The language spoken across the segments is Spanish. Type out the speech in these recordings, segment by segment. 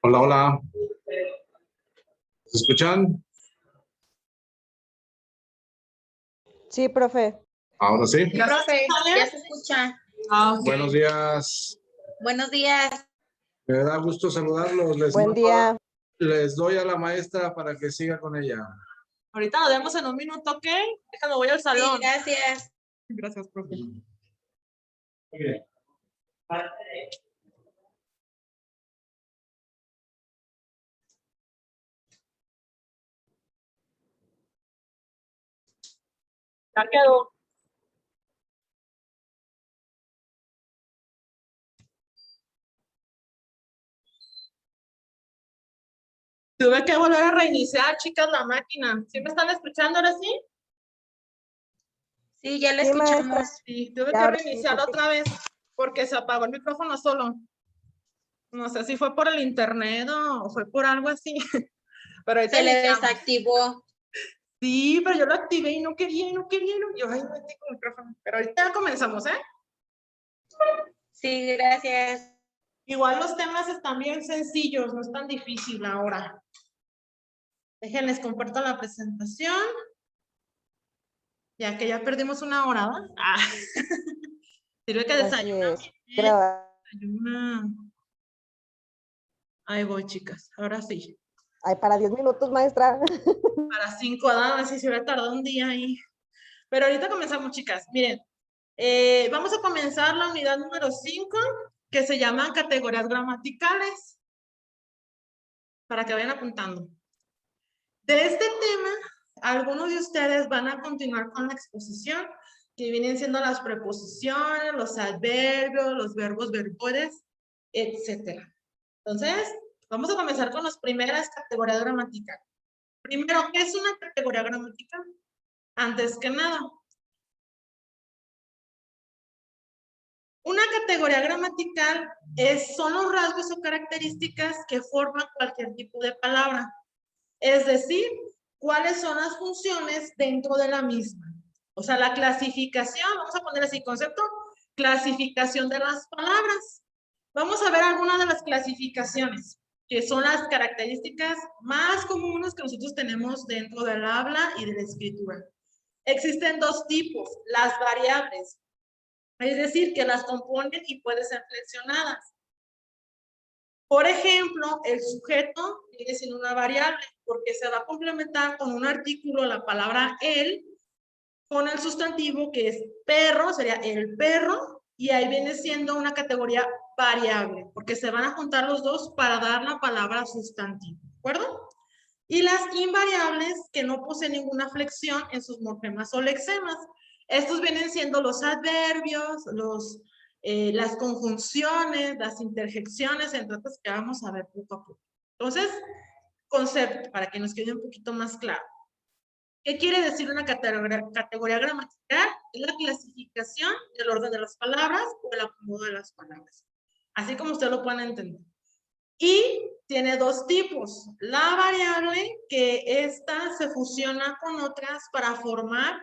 Hola, hola. ¿Se escuchan? Sí, profe. Ahora sí. Sí, profe, ya se escucha. Okay. Buenos días. Buenos días. Me da gusto saludarlos. Buen día. Les doy a la maestra para que siga con ella. Ahorita nos vemos en un minuto, ¿ok? Déjame, voy al salón. Sí, gracias. Gracias, profe. Muy bien. Ya quedó. Tuve que volver a reiniciar, chicas, la máquina. ¿Sí me están escuchando ahora sí? Sí, ya la Sí, escuchamos. maestra. Sí, tuve Ya, que ahora sí, reiniciar porque- otra vez porque se apagó el micrófono solo. No sé si fue por el internet o fue por algo así. Pero ahorita Se le iniciamos. desactivó. Sí, pero yo lo activé y no quería. Yo, ay, no tengo el micrófono. Pero ahorita ya comenzamos, ¿eh? Sí, gracias. Igual los temas están bien sencillos, no es tan difícil ahora. Déjenles comparto la presentación. Ya que ya perdimos una hora, ¿va? Sirve que Así desayunan. es. Desayuna. Ahí voy, chicas. Ahora sí. Ay, para 10 minutos, maestra. Para 5, así se hubiera tardado un día ahí. Pero ahorita comenzamos, chicas. Miren, vamos a comenzar la unidad número 5, que se llama categorías gramaticales. Para que vayan apuntando. De este tema, algunos de ustedes van a continuar con la exposición, que vienen siendo las preposiciones, los adverbios, los verbos verbales, etc. Entonces, vamos a comenzar con las primeras categorías gramaticales. Primero, ¿qué es una categoría gramatical? Antes que nada, una categoría gramatical son los rasgos o características que forman cualquier tipo de palabra. Es decir, cuáles son las funciones dentro de la misma. O sea, la clasificación, vamos a poner así concepto, clasificación de las palabras. Vamos a ver algunas de las clasificaciones, que son las características más comunes que nosotros tenemos dentro del habla y de la escritura. Existen dos tipos, las variables, es decir, que las componen y pueden ser flexionadas. Por ejemplo, el sujeto viene siendo una variable porque se va a complementar con un artículo, la palabra el, con el sustantivo que es perro, sería el perro, y ahí viene siendo una categoría variable, porque se van a juntar los dos para dar la palabra sustantivo, ¿de acuerdo? Y las invariables que no poseen ninguna flexión en sus morfemas o lexemas. Estos vienen siendo los adverbios, las conjunciones, las interjecciones, entre otras que vamos a ver poco a poco. Entonces, concepto, para que nos quede un poquito más claro. ¿Qué quiere decir una categoría gramatical? Es la clasificación del orden de las palabras o el acomodo de las palabras. Así como ustedes lo pueden entender. Y tiene dos tipos. La variable, que esta se fusiona con otras para formar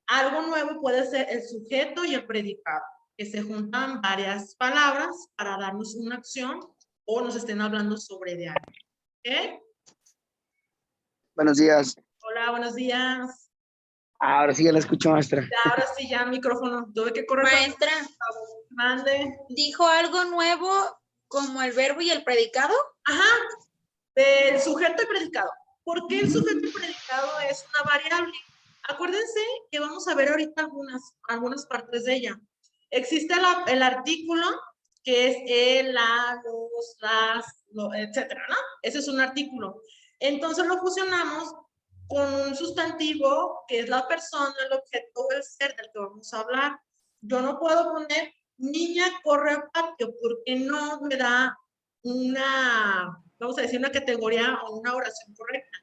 algo nuevo, puede ser el sujeto y el predicado, que se juntan varias palabras para darnos una acción o nos estén hablando sobre de algo. ¿Ok? Buenos días. Hola, buenos días. Ahora sí ya la escucho, maestra. Ya, ahora sí, ya micrófono. Tuve que correr. Maestra, Mande. ¿dijo algo nuevo como el verbo y el predicado? Ajá, del sujeto y predicado. ¿Por qué el sujeto y predicado es una variable? Acuérdense que vamos a ver ahorita algunas partes de ella. Existe el artículo, que es el, la, los, las, etcétera, ¿no? Ese es un artículo. Entonces lo fusionamos con un sustantivo, que es la persona, el objeto o el ser del que vamos a hablar. Yo no puedo poner niña corre al patio porque no me da una, vamos a decir, una categoría o una oración correcta.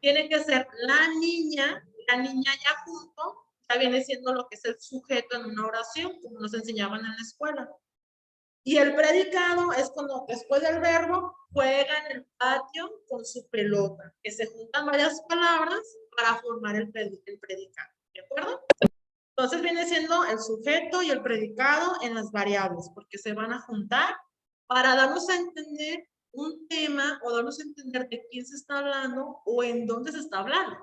Tiene que ser la niña ya junto, ya viene siendo lo que es el sujeto en una oración, como nos enseñaban en la escuela. Y el predicado es cuando después del verbo juega en el patio con su pelota, que se juntan varias palabras para formar el predicado, ¿de acuerdo? Entonces viene siendo el sujeto y el predicado en las variables, porque se van a juntar para darnos a entender un tema o darnos a entender de quién se está hablando o en dónde se está hablando.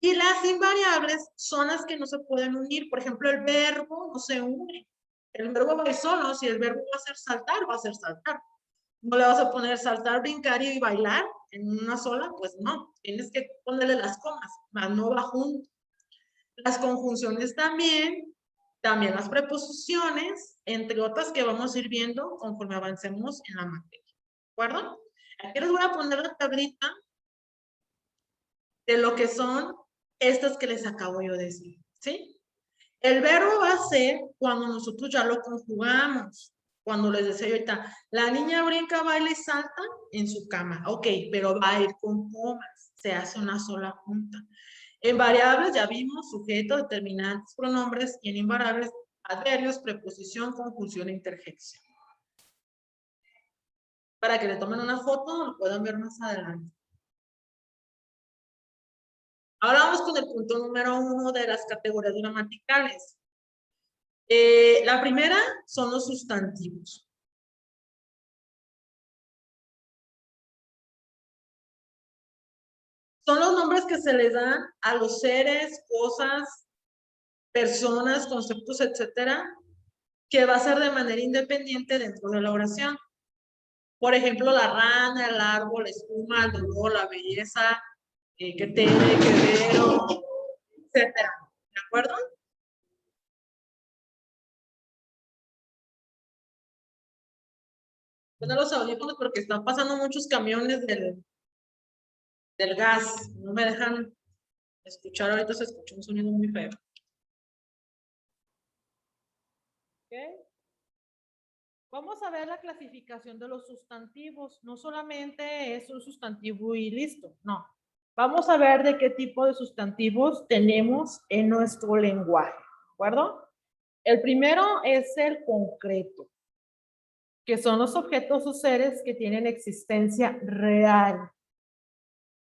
Y las invariables son las que no se pueden unir. Por ejemplo, el verbo no se une. El verbo va a ir solo. Si el verbo va a ser saltar, va a ser saltar. No le vas a poner saltar, brincar y bailar en una sola, pues no. Tienes que ponerle las comas, más no va junto. Las conjunciones también las preposiciones, entre otras que vamos a ir viendo conforme avancemos en la materia. ¿De acuerdo? Aquí les voy a poner la tablita de lo que son estas que les acabo yo de decir, ¿sí? El verbo va a ser cuando nosotros ya lo conjugamos. Cuando les decía yo ahorita, la niña brinca, baila y salta en su cama. Ok, pero va a ir con comas. Se hace una sola junta. En variables ya vimos sujeto, determinantes, pronombres, y en invariables adverbios, preposición, conjunción e interjección. Para que le tomen una foto, lo puedan ver más adelante. Ahora vamos con el punto número 1 de las categorías gramaticales. La primera son los sustantivos. Son los nombres que se les dan a los seres, cosas, personas, conceptos, etcétera, que va a ser de manera independiente dentro de la oración. Por ejemplo, la rana, el árbol, la espuma, el dolor, la belleza, que tiene, que vero, etcétera. ¿De acuerdo? Poner los audífonos porque están pasando muchos camiones del gas. No me dejan escuchar. Ahorita se escucha un sonido muy feo. Okay. Vamos a ver la clasificación de los sustantivos. No solamente es un sustantivo y listo, no. Vamos a ver de qué tipo de sustantivos tenemos en nuestro lenguaje, ¿de acuerdo? El primero es el concreto, que son los objetos o seres que tienen existencia real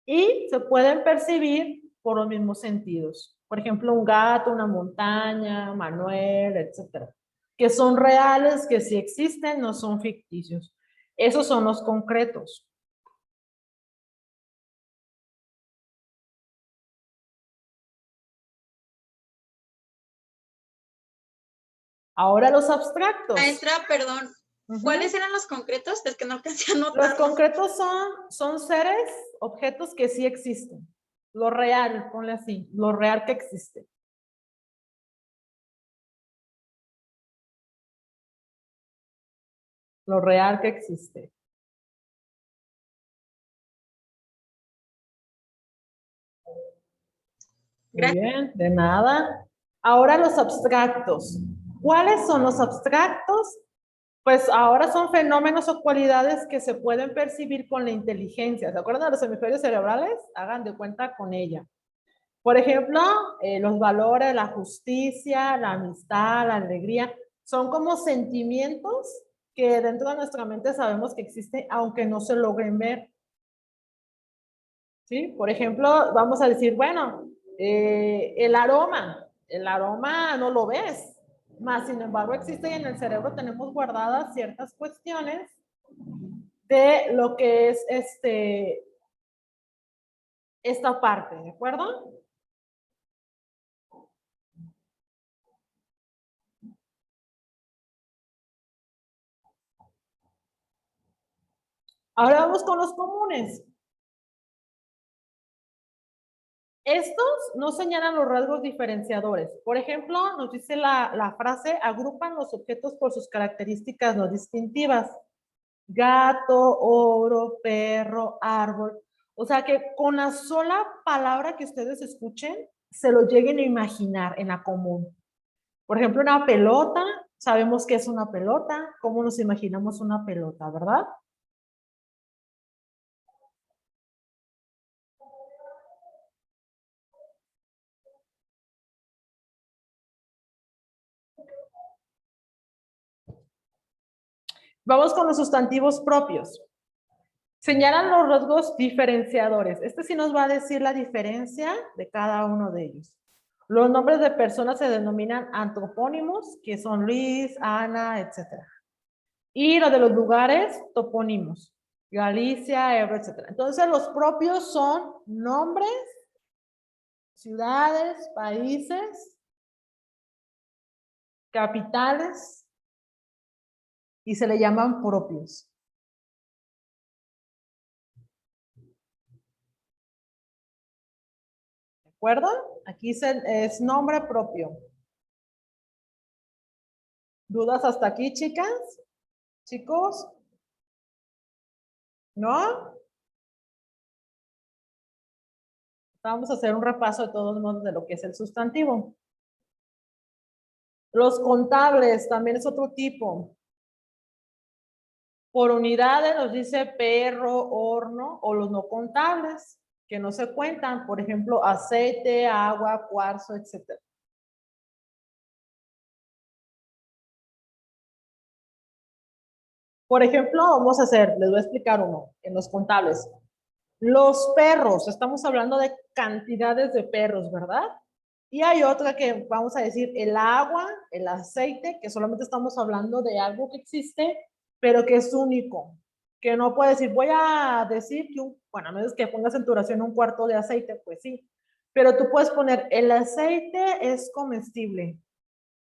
y se pueden percibir por los mismos sentidos. Por ejemplo, un gato, una montaña, Manuel, etcétera. Que son reales, que sí existen, no son ficticios. Esos son los concretos. Ahora los abstractos. Maestra, perdón. ¿Cuáles eran los concretos? Es que no alcancé a notar. Los concretos son seres, objetos que sí existen. Lo real, ponle así, lo real que existe. Lo real que existe. Muy bien, de nada. Ahora los abstractos. ¿Cuáles son los abstractos? Pues ahora son fenómenos o cualidades que se pueden percibir con la inteligencia. ¿Se acuerdan de los hemisferios cerebrales? Hagan de cuenta con ella. Por ejemplo, los valores, la justicia, la amistad, la alegría, son como sentimientos que dentro de nuestra mente sabemos que existen, aunque no se logren ver. ¿Sí? Por ejemplo, vamos a decir, bueno, el aroma no lo ves, más sin embargo existe y en el cerebro tenemos guardadas ciertas cuestiones de lo que es esta parte, ¿de acuerdo? Ahora vamos con los comunes. Estos no señalan los rasgos diferenciadores. Por ejemplo, nos dice la frase, agrupan los objetos por sus características no distintivas. Gato, oro, perro, árbol. O sea que con la sola palabra que ustedes escuchen, se lo lleguen a imaginar en la común. Por ejemplo, una pelota, sabemos qué es una pelota, cómo nos imaginamos una pelota, ¿verdad? Vamos con los sustantivos propios. Señalan los rasgos diferenciadores. Este sí nos va a decir la diferencia de cada uno de ellos. Los nombres de personas se denominan antropónimos, que son Luis, Ana, etc. Y lo de los lugares, topónimos. Galicia, Ebro, etc. Entonces, los propios son nombres, ciudades, países, capitales, y se le llaman propios. ¿De acuerdo? Aquí es nombre propio. ¿Dudas hasta aquí, chicas? ¿Chicos? ¿No? Vamos a hacer un repaso de todos modos de lo que es el sustantivo. Los contables también es otro tipo. Por unidades nos dice perro, horno, o los no contables, que no se cuentan. Por ejemplo, aceite, agua, cuarzo, etc. Por ejemplo, vamos a hacer, les voy a explicar uno en los contables. Los perros, estamos hablando de cantidades de perros, ¿verdad? Y hay otra que vamos a decir el agua, el aceite, que solamente estamos hablando de algo que existe, pero que es único. Que no puede decir, voy a decir que bueno, a menos que pongas en tu oración un cuarto de aceite, pues sí. Pero tú puedes poner, el aceite es comestible.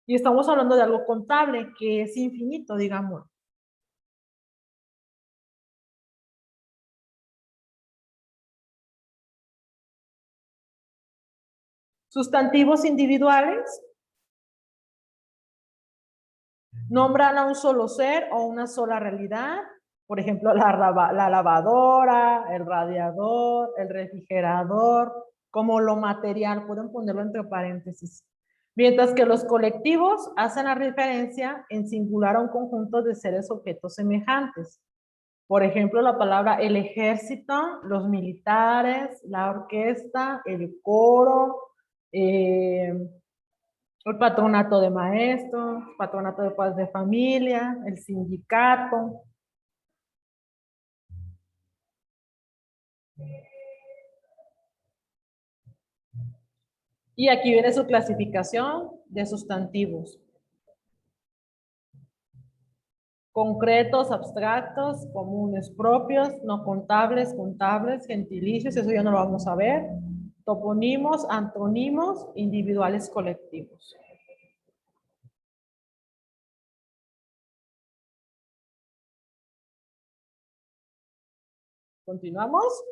Y estamos hablando de algo contable, que es infinito, digamos. Sustantivos individuales nombran a un solo ser o una sola realidad. Por ejemplo, la lavadora, el radiador, el refrigerador, como lo material, pueden ponerlo entre paréntesis. Mientras que los colectivos hacen la referencia en singular a un conjunto de seres objetos semejantes. Por ejemplo, la palabra el ejército, los militares, la orquesta, el coro, el patronato de maestros, patronato de padres de familia, el sindicato. Y aquí viene su clasificación de sustantivos. Concretos, abstractos, comunes, propios, no contables, contables, gentilicios, eso ya no lo vamos a ver. Toponimos, antónimos, individuales, colectivos. Continuamos.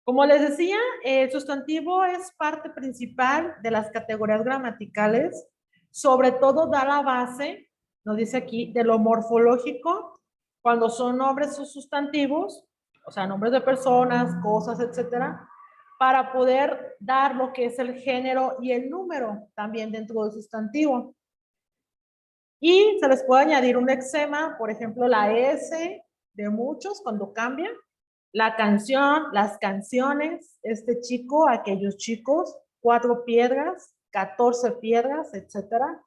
Como les decía, el sustantivo es parte principal de las categorías gramaticales, sobre todo da la base, nos dice aquí, de lo morfológico, cuando son nombres o sustantivos, o sea, nombres de personas, cosas, etcétera, para poder dar lo que es el género y el número también dentro del sustantivo. Y se les puede añadir un lexema, por ejemplo, la S de muchos cuando cambia, la canción, las canciones, este chico, aquellos chicos, 4 piedras, 14 piedras, etcétera.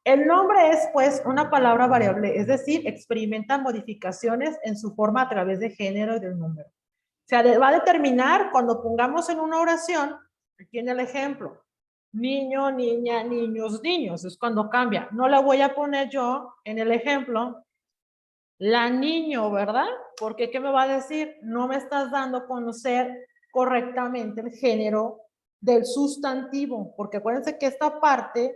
El nombre es, pues, una palabra variable, es decir, experimenta modificaciones en su forma a través de género y del número. O sea, va a determinar cuando pongamos en una oración, aquí en el ejemplo, niño, niña, niños, niños, es cuando cambia. No la voy a poner yo en el ejemplo, la niño, ¿verdad? Porque ¿qué me va a decir? No me estás dando a conocer correctamente el género del sustantivo, porque acuérdense que esta parte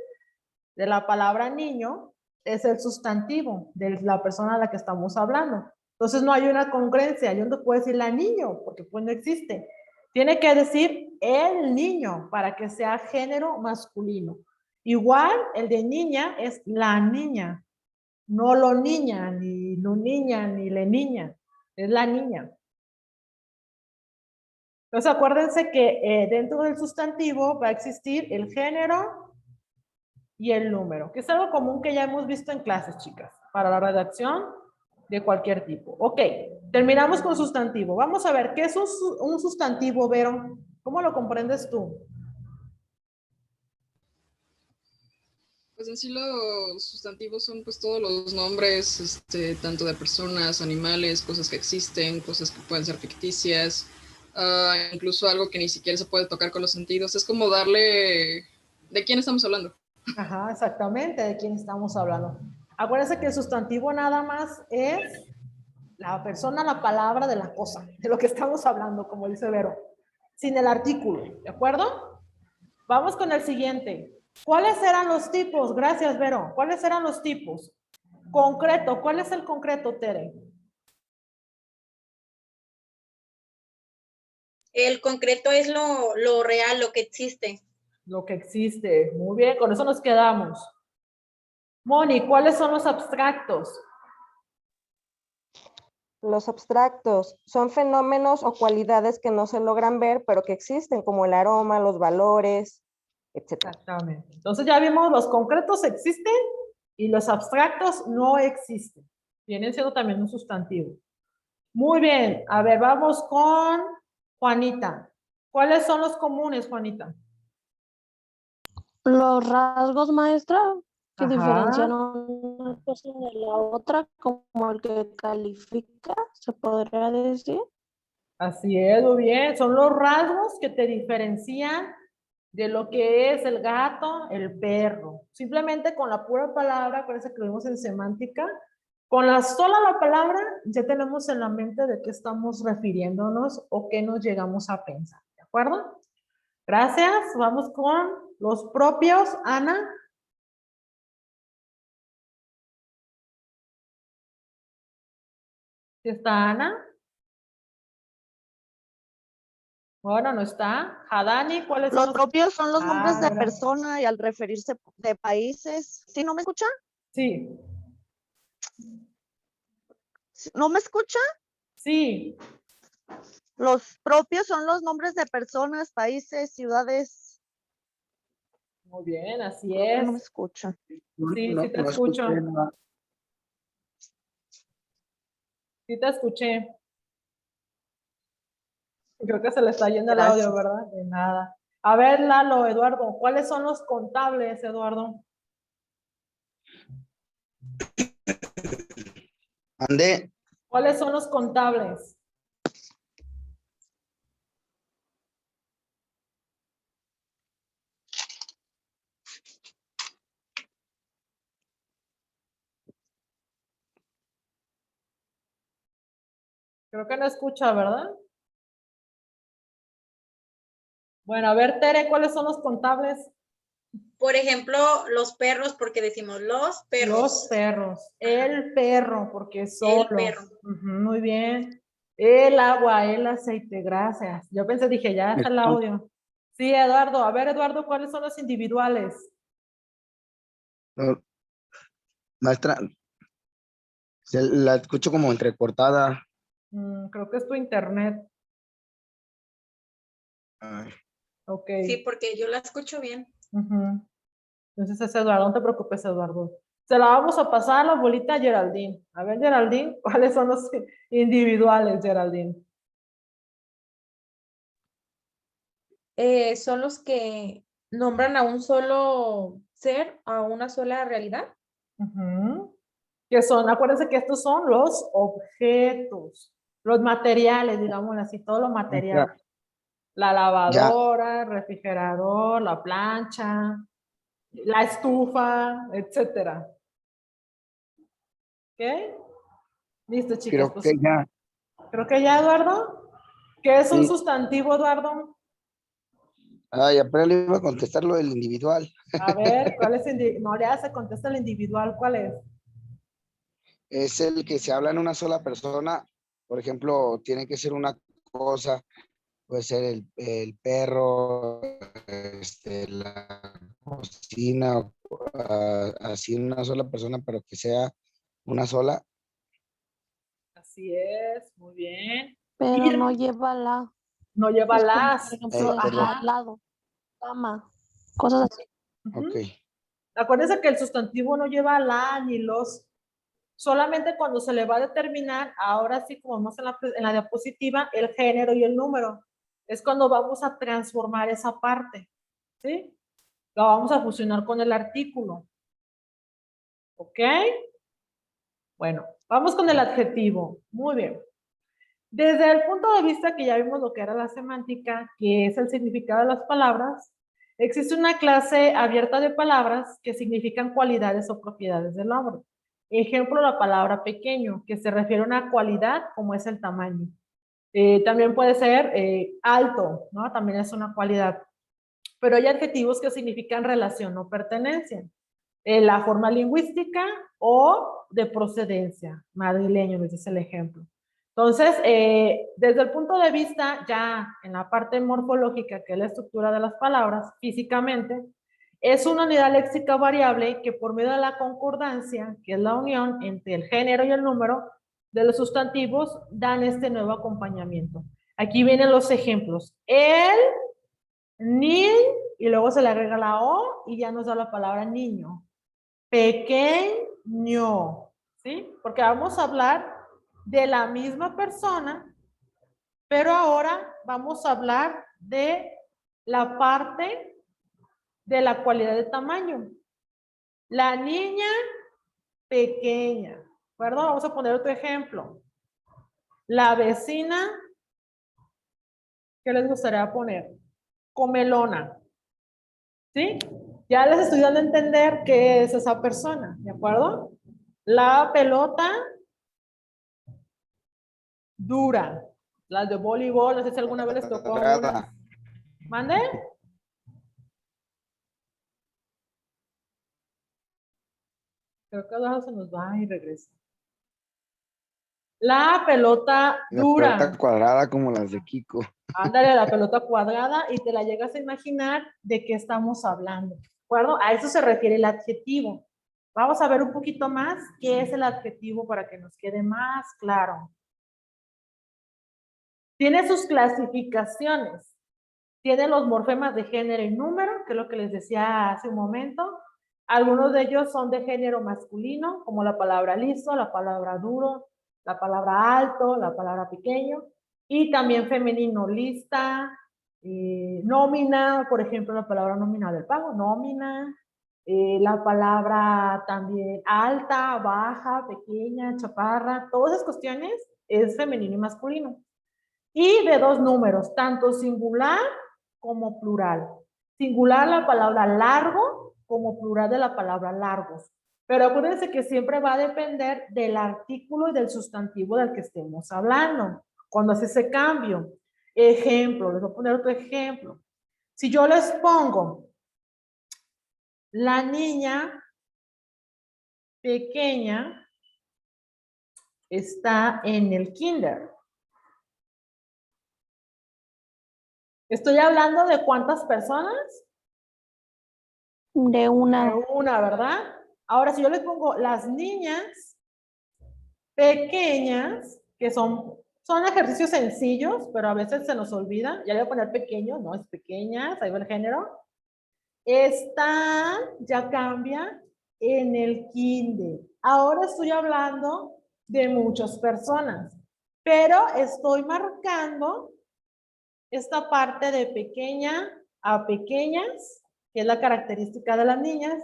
de la palabra niño es el sustantivo de la persona a la que estamos hablando. Entonces no hay una congruencia, yo no puedo decir la niño, porque pues no existe. Tiene que decir el niño para que sea género masculino. Igual el de niña es la niña, no lo niña, ni lo niña, ni le niña, es la niña. Entonces acuérdense que dentro del sustantivo va a existir el género y el número, que es algo común que ya hemos visto en clases, chicas, para la redacción de cualquier tipo. Ok, terminamos con sustantivo. Vamos a ver, ¿qué es un sustantivo, Vero? ¿Cómo lo comprendes tú? Pues en sí los sustantivos son pues todos los nombres, tanto de personas, animales, cosas que existen, cosas que pueden ser ficticias, incluso algo que ni siquiera se puede tocar con los sentidos. Es como darle... ¿De quién estamos hablando? Ajá, exactamente, de quién estamos hablando. Acuérdense que el sustantivo nada más es La persona, la palabra de la cosa, de lo que estamos hablando, como dice Vero. Sin el artículo, ¿de acuerdo? Vamos con el siguiente. ¿Cuáles eran los tipos? Gracias, Vero. ¿Cuáles eran los tipos? Concreto. ¿Cuál es el concreto, Tere? El concreto es lo real, lo que existe. Lo que existe. Muy bien, con eso nos quedamos. Moni, ¿cuáles son los abstractos? Los abstractos son fenómenos o cualidades que no se logran ver, pero que existen, como el aroma, los valores, etc. Exactamente. Entonces ya vimos, los concretos existen y los abstractos no existen. Vienen siendo también un sustantivo. Muy bien. A ver, vamos con Juanita. ¿Cuáles son los comunes, Juanita? Los rasgos, maestra, que Ajá. diferencian una cosa de la otra, como el que califica, se podría decir. Así es, muy bien. Son los rasgos que te diferencian de lo que es el gato, el perro. Simplemente con la pura palabra, acuérdense que lo vimos en semántica, con la sola palabra ya tenemos en la mente de qué estamos refiriéndonos o qué nos llegamos a pensar. ¿De acuerdo? Gracias. Vamos con los propios. Ana. ¿Sí está Ana? Bueno, no está. Hadani, ¿cuáles son Los propios son los nombres de gracias. persona y al referirse de países. ¿Sí no me escucha? Sí, ¿No me escucha? sí. Los propios son los nombres de personas, países, ciudades. Muy bien, así Creo que es. no me escucha. Sí, sí te escucho. escuché nada. Sí te escuché. Creo que se le está yendo el Gracias. audio, ¿verdad? De nada. A ver, Lalo, Eduardo, ¿cuáles son los contables, Eduardo? Andé, ¿Cuáles son los contables? Creo que no escucha, ¿verdad? Bueno, a ver, Tere, ¿cuáles son los contables? Por ejemplo, los perros, porque decimos los perros. Los perros. El perro, porque es solo. El perro. Ujú, muy bien. El agua, el aceite, gracias. Yo pensé, dije, ya está el audio. Sí, Eduardo. A ver, Eduardo, ¿cuáles son los individuales? no, maestra, la escucho como entrecortada. Creo que es tu internet. Ay, Ok. Sí, porque yo la escucho bien. Ujú. Entonces es Eduardo, no te preocupes, Eduardo. Se la vamos a pasar a la abuelita Geraldine. A ver, Geraldine, ¿cuáles son los individuales, Geraldine? Son los que nombran a un solo ser, a una sola realidad. Ujú. Que son, acuérdense que estos son los objetos, los materiales, digamos así, todo lo material. maestra, La lavadora, el refrigerador, la plancha, la estufa, etcétera. ¿Ok? Listo, chicas. creo que ya. Creo que ya, Eduardo. ¿Qué es un Sí. sustantivo, Eduardo? Ay, apenas le iba a contestar lo del individual. A ver, ¿cuál es? No le hace, contesta el individual, ¿cuál es? Es el que se habla en una sola persona. Por ejemplo, tiene que ser una cosa, puede ser el perro, la cocina, así una sola persona, pero que sea una sola. Así es, muy bien. Pero no lleva la. No lleva Es como, las. por ejemplo, perdón. al lado, cama, cosas así. Ujú. Ok. Acuérdense que el sustantivo no lleva la ni los. Solamente cuando se le va a determinar, ahora sí, como vemos en la diapositiva, el género y el número. Es cuando vamos a transformar esa parte. ¿Sí? Lo vamos a fusionar con el artículo. ¿Ok? Bueno, vamos con el adjetivo. Muy bien. Desde el punto de vista que ya vimos lo que era la semántica, que es el significado de las palabras, existe una clase abierta de palabras que significan cualidades o propiedades del nombre. Ejemplo, la palabra pequeño, que se refiere a una cualidad como es el tamaño. También puede ser alto, ¿no? También es una cualidad. Pero hay adjetivos que significan relación o pertenencia. La forma lingüística o de procedencia. Madrileño, ese es el ejemplo. Entonces, desde el punto de vista ya en la parte morfológica, que es la estructura de las palabras, físicamente, es una unidad léxica variable que por medio de la concordancia, que es la unión entre el género y el número de los sustantivos, dan este nuevo acompañamiento. Aquí vienen los ejemplos. El, ni, y luego se le agrega la o y ya nos da la palabra niño. Pequeño, ¿sí? Porque vamos a hablar de la misma persona, pero ahora vamos a hablar de la parte de la cualidad de tamaño. La niña pequeña, ¿de acuerdo? Vamos a poner otro ejemplo. La vecina, ¿qué les gustaría poner? Comelona, ¿sí? Ya les estoy dando a entender qué es esa persona, ¿de acuerdo? La pelota dura. Las de voleibol, no sé si alguna vez les tocó una. ¿Mande? Creo que abajo se nos va y regresa. La pelota dura. La pelota cuadrada como las de Kiko. Ándale, la pelota cuadrada y te la llegas a imaginar de qué estamos hablando. ¿De acuerdo? A eso se refiere el adjetivo. Vamos a ver un poquito más qué es el adjetivo para que nos quede más claro. Tiene sus clasificaciones. Tiene los morfemas de género y número, que es lo que les decía hace un momento. Algunos de ellos son de género masculino, como la palabra liso, la palabra duro, la palabra alto, la palabra pequeño. Y también femenino, lista, nómina, por ejemplo, la palabra nómina del pago, nómina. La palabra también alta, baja, pequeña, chaparra, todas esas cuestiones es femenino y masculino. Y de dos números, tanto singular como plural. Singular la palabra largo como plural de la palabra largos. Pero acuérdense que siempre va a depender del artículo y del sustantivo del que estemos hablando. Cuando hace ese cambio. Ejemplo, les voy a poner otro ejemplo. Si yo les pongo la niña pequeña está en el kinder. Estoy hablando de cuántas personas. De una. De una, ¿verdad? Ahora, si yo les pongo las niñas pequeñas, que son ejercicios sencillos, pero a veces se nos olvida. Ya le voy a poner pequeño, no, es pequeñas, ahí va el género. Están, ya cambia, en el kinder. Ahora estoy hablando de muchas personas, pero estoy marcando esta parte de pequeña a pequeñas, que es la característica de las niñas,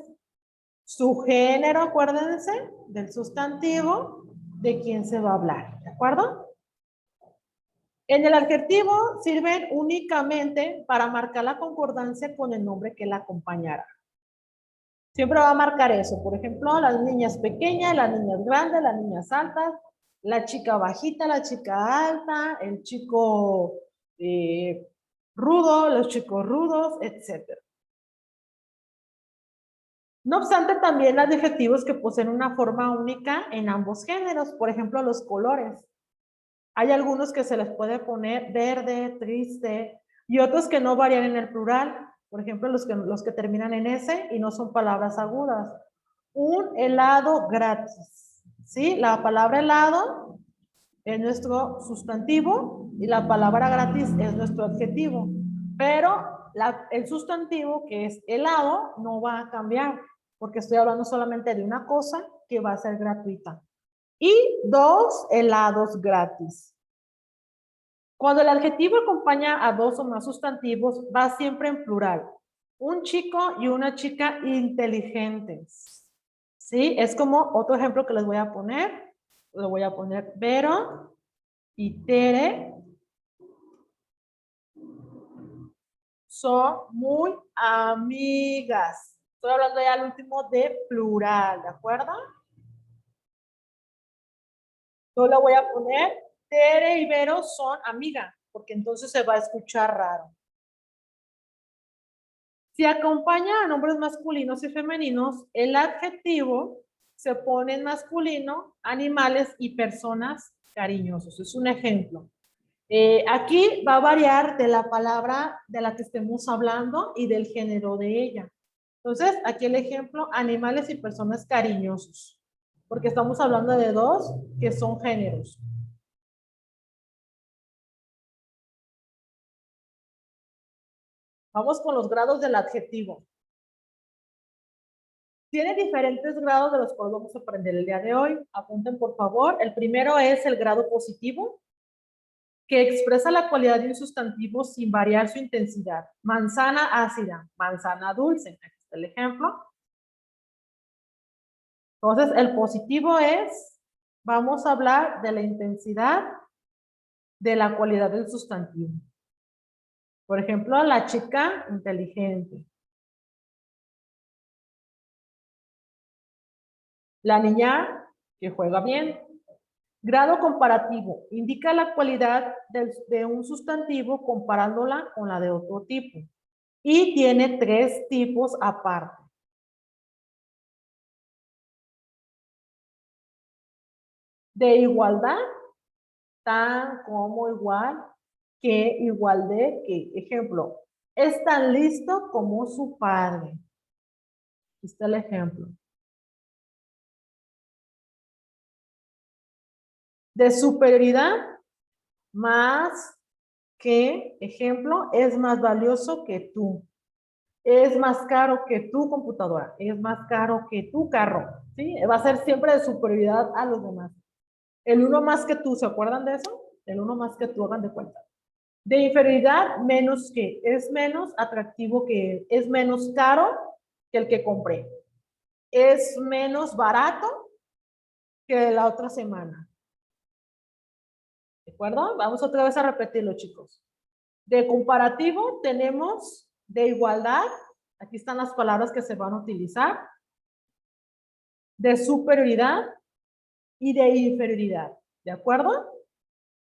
su género, acuérdense, del sustantivo, de quién se va a hablar, ¿de acuerdo? En el adjetivo sirven únicamente para marcar la concordancia con el nombre que la acompañará. Siempre va a marcar eso, por ejemplo, las niñas pequeñas, las niñas grandes, las niñas altas, la chica bajita, la chica alta, el chico rudo, los chicos rudos, etc. No obstante, también hay adjetivos que poseen una forma única en ambos géneros, por ejemplo, los colores. Hay algunos que se les puede poner verde, triste, y otros que no varían en el plural, por ejemplo, los que terminan en S y no son palabras agudas. Un helado gratis, ¿sí? La palabra helado es nuestro sustantivo y la palabra gratis es nuestro adjetivo, pero el sustantivo, que es helado, no va a cambiar, porque estoy hablando solamente de una cosa que va a ser gratuita. Y 2 helados gratis. Cuando el adjetivo acompaña a 2 o más sustantivos, va siempre en plural. Un chico y una chica inteligentes. ¿Sí? Es como otro ejemplo que les voy a poner. Lo voy a poner Vero y Tere. Son muy amigas. Estoy hablando ya al último de plural, ¿de acuerdo? Yo le voy a poner Tere y Vero son amiga, porque entonces se va a escuchar raro. Si acompaña a nombres masculinos y femeninos, el adjetivo se pone en masculino, animales y personas cariñosos. Es un ejemplo. Aquí va a variar de la palabra de la que estemos hablando y del género de ella. Entonces, aquí el ejemplo, animales y personas cariñosos, porque estamos hablando de dos que son géneros. Vamos con los grados del adjetivo. Tiene diferentes grados de los cuales vamos a aprender el día de hoy. Apunten, por favor. El primero es el grado positivo, que expresa la cualidad de un sustantivo sin variar su intensidad. Manzana ácida, manzana dulce. Aquí está el ejemplo. Entonces, el positivo es, vamos a hablar de la intensidad de la cualidad del sustantivo. Por ejemplo, la chica inteligente. La niña que juega bien. Grado comparativo. Indica la cualidad de un sustantivo comparándola con la de otro tipo. Y tiene 3 tipos aparte. De igualdad, tan, como, igual, que, igual de, que. Ejemplo, es tan listo como su padre. Aquí está el ejemplo. De superioridad, más que, ejemplo, es más valioso que tú. Es más caro que tu computadora. Es más caro que tu carro. ¿Sí? Va a ser siempre de superioridad a los demás. El uno más que tú, ¿se acuerdan de eso? El uno más que tú, hagan de cuenta. De inferioridad, menos que. Es menos atractivo que. Es menos caro que el que compré. Es menos barato que la otra semana. ¿De acuerdo? Vamos otra vez a repetirlo, chicos. De comparativo tenemos de igualdad. Aquí están las palabras que se van a utilizar. De superioridad y de inferioridad. ¿De acuerdo?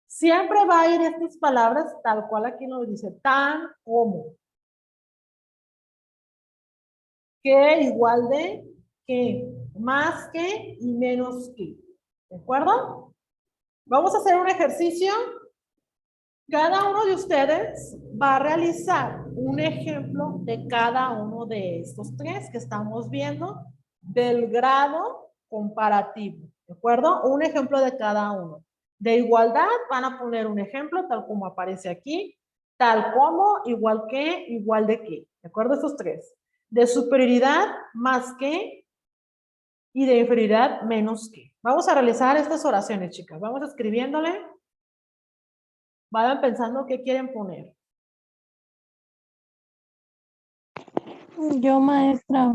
Siempre va a ir estas palabras tal cual aquí nos dice, tan como. Que, igual de, que, más que y menos que. ¿De acuerdo? Vamos a hacer un ejercicio. Cada uno de ustedes va a realizar un ejemplo de cada uno de estos 3 que estamos viendo del grado comparativo. ¿De acuerdo? Un ejemplo de cada uno. De igualdad van a poner un ejemplo tal como aparece aquí, tal como, igual que, igual de que. ¿De acuerdo? Estos 3. De superioridad, más que, y de inferioridad, menos que. Vamos a realizar estas oraciones, chicas. Vamos escribiéndole. Vayan pensando qué quieren poner. Yo, maestra,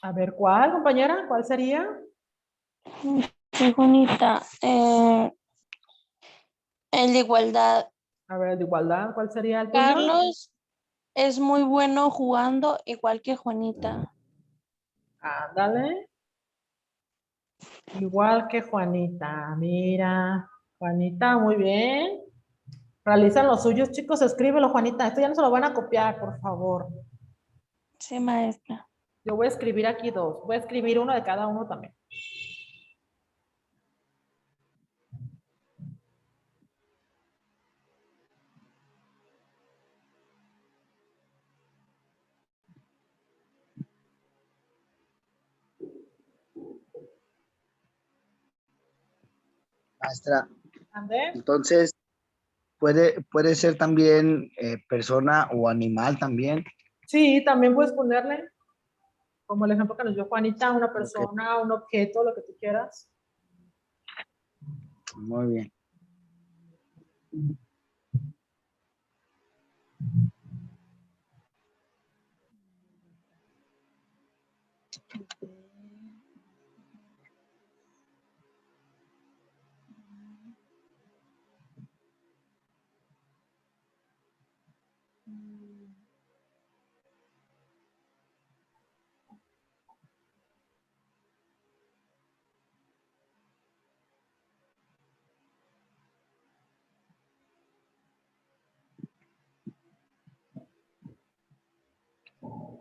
A ver, ¿cuál, compañera? ¿Cuál sería? qué bonita. El de igualdad. A ver, de igualdad, ¿cuál sería el tuyo? Carlos es muy bueno jugando, igual que Juanita. Ándale. Igual que Juanita. Mira, Juanita, muy bien. Realizan los suyos, chicos. Escríbelo, Juanita. Esto ya no se lo van a copiar, por favor. Sí, maestra. Yo voy a escribir aquí 2. Voy a escribir uno de cada uno también. Maestra, ¿Andé? entonces puede ser también persona o animal también. Sí, también puedes ponerle, como el ejemplo que nos dio Juanita, una persona, un objeto, lo que tú quieras. Muy bien.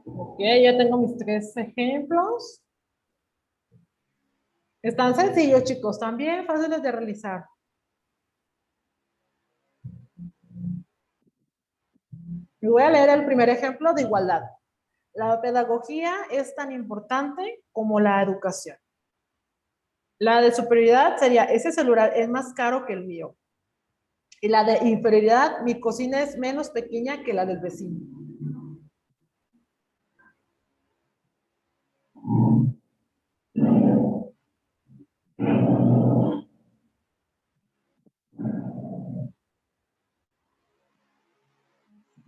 Ok, ya tengo mis 3 ejemplos. Están sencillos, chicos, también fáciles de realizar. Y voy a leer el primer ejemplo de igualdad. La pedagogía es tan importante como la educación. La de superioridad sería, ese celular es más caro que el mío. Y la de inferioridad, mi cocina es menos pequeña que la del vecino.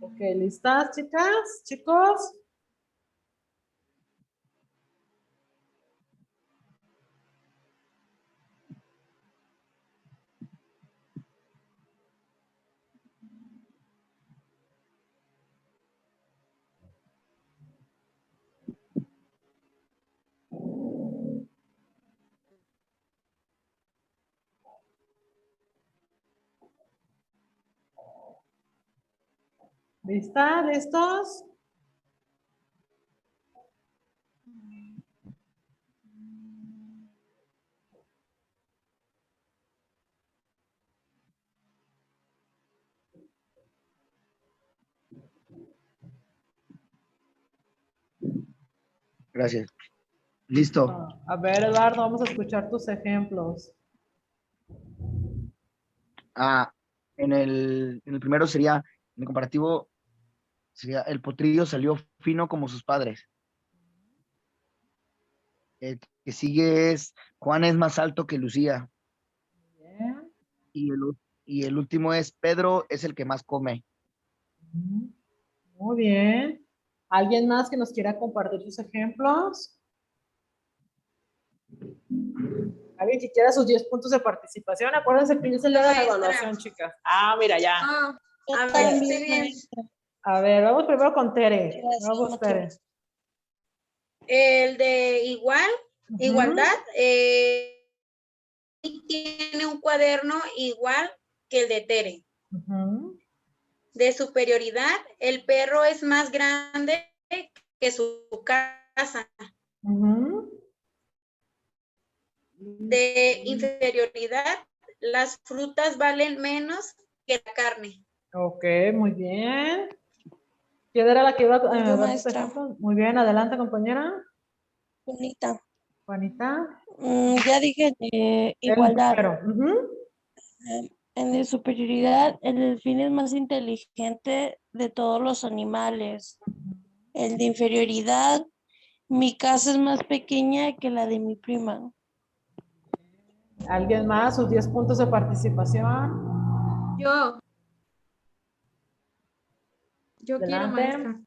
Ok, ¿listas, chicas? ¿Chicos? ¿Listas? ¿Listos? Gracias. Listo. A ver, Eduardo, vamos a escuchar tus ejemplos. En el primero sería, en el comparativo, sería el potrillo salió fino como sus padres. El que sigue es Juan es más alto que Lucía. Bien. Y el último es Pedro es el que más come. Muy bien. ¿Alguien más que nos quiera compartir sus ejemplos? ¿Alguien que quiera sus 10 puntos de participación? Acuérdense que yo se le da la evaluación, chicas. Ah, mira, ya. A ver, estoy bien. A ver, vamos primero con Tere. Vamos, Tere. El de igualdad, tiene un cuaderno igual que el de Tere. De superioridad, el perro es más grande que su casa. De inferioridad, las frutas valen menos que la carne. Ok, muy bien. ¿Quién era la que iba a dar tus maestra. ejemplos? Muy bien, adelante, compañera. Juanita. Juanita. Ya dije de El igualdad. primero. En de superioridad, el delfín es más inteligente de todos los animales. El de inferioridad, mi casa es más pequeña que la de mi prima. ¿Alguien más? Sus 10 puntos de participación. Yo quiero, Adelante. maestra.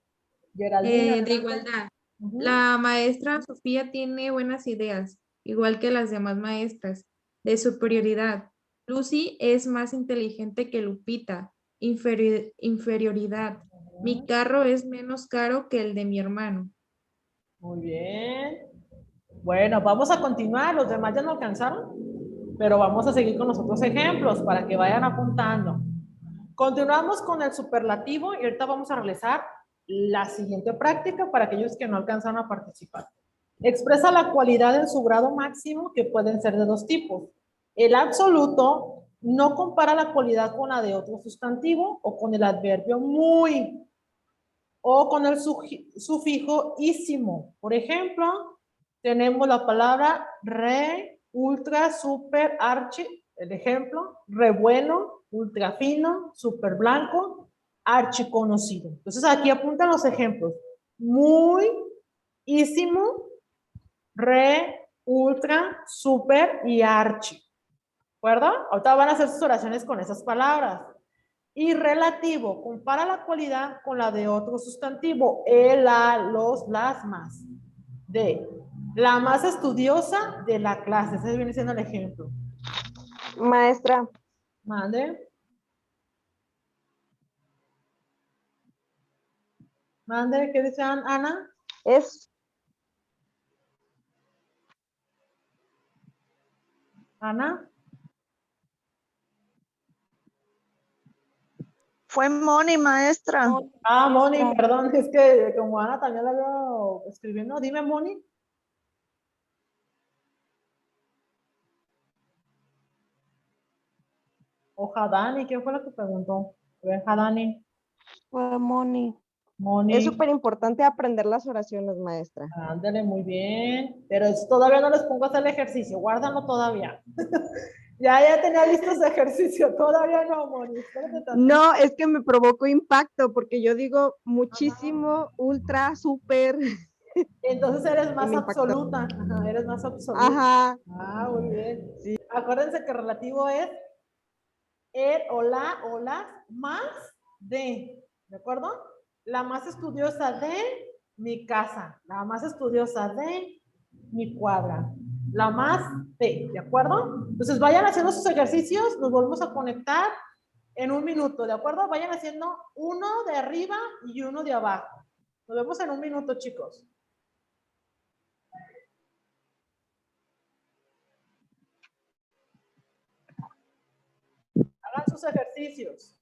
Geraldine, De adelante. igualdad. La maestra Sofía tiene buenas ideas, igual que las demás maestras. De superioridad. Lucy es más inteligente que Lupita. Inferioridad. Mi carro es menos caro que el de mi hermano. Muy bien. Bueno, vamos a continuar. Los demás ya no alcanzaron, pero vamos a seguir con los otros ejemplos para que vayan apuntando. Continuamos con el superlativo y ahorita vamos a realizar la siguiente práctica para aquellos que no alcanzaron a participar. Expresa la cualidad en su grado máximo, que pueden ser de 2 tipos. El absoluto no compara la cualidad con la de otro sustantivo o con el adverbio muy o con el sufijo ísimo. Por ejemplo, tenemos la palabra re, ultra, super, archi. El ejemplo, re bueno, ultra fino, super blanco, archi conocido. Entonces aquí apuntan los ejemplos. Muy, ísimo, re, ultra, super y archi. ¿De acuerdo? Ahorita van a hacer sus oraciones con esas palabras. Y relativo, compara la cualidad con la de otro sustantivo. El, la, los, las, más. De la más estudiosa de la clase. Ese viene siendo el ejemplo. Maestra, Mande. Mande, ¿qué dice Ana? es Ana. Fue Moni, maestra. Ah, Moni, perdón, es que como Ana también la veo escribiendo. Dime, Moni. O Jadani, ¿quién fue la que preguntó? A ver, Jadani. Fue Moni. Moni. Es súper importante aprender las oraciones, maestra. Ándale, muy bien. Pero todavía no les pongo a hacer el ejercicio. Guárdalo todavía. Ya tenía listo ese ejercicio. Todavía no, Moni. Espérate tantito. No, es que me provocó impacto porque yo digo muchísimo, ultra, súper. Entonces eres más me impactó. absoluta. Ajá, eres más absoluta. Ajá. Ah, muy bien. Sí. Acuérdense que relativo es el o las más de acuerdo? La más estudiosa de mi casa, la más estudiosa de mi cuadra, la más de acuerdo? Entonces vayan haciendo sus ejercicios, nos volvemos a conectar en un minuto, ¿de acuerdo? Vayan haciendo uno de arriba y uno de abajo. Nos vemos en un minuto, chicos. Hagan sus ejercicios.